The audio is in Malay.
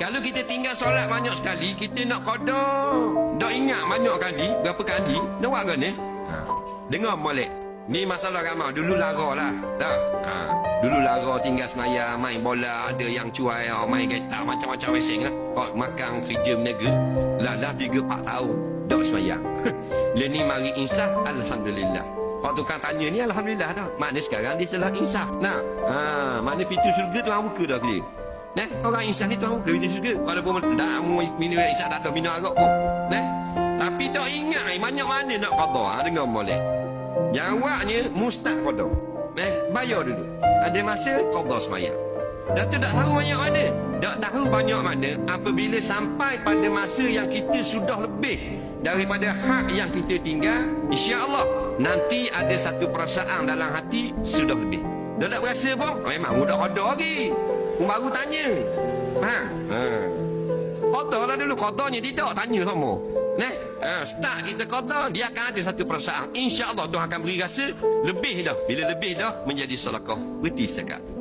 Kalau kita tinggal solat banyak sekali, kita nak qada. Dak ingat banyak kali, berapa kali, nak buat kan ni? Dengar molek. Ni masalah ramai. Dulu lara lah. Tak? Dulu lara tinggal semayang, main bola, ada yang cuai, main kereta, macam-macam weseng lah. Makan kerja berniaga. Lah 3-4 tahun. Dak semayang. Dia ni mari insaf, Alhamdulillah. Pak tukang tanya ni Alhamdulillah dah. Maknanya sekarang dia telah insaf. Nah, maknanya pintu syurga tu orang buka dah dia. Nah, orang insaf ni tu orang buka pintu syurga. Walaupun dah minum insaf tak ada minum arak pun. Nah, tapi tak ingat banyak mana nak qada. Dengar molek. Jawabnya mustaq qada. Bayar dulu. Ada masa qada semayang. Dah tu tak tahu banyak mana. Tak tahu banyak mana apabila sampai pada masa yang kita sudah lebih daripada hak yang kita tinggal, insya-Allah nanti ada satu perasaan dalam hati sudah lebih. Dah tak berasa pun, memang mudah qada lagi. Baru tanya. Qada lah dulu, qadanya tidak tanya kamu. Start kita qada, dia akan ada satu perasaan. Insya-Allah Tuhan akan beri rasa lebih dah. Bila lebih dah menjadi sedekah. Berhenti setakat tu.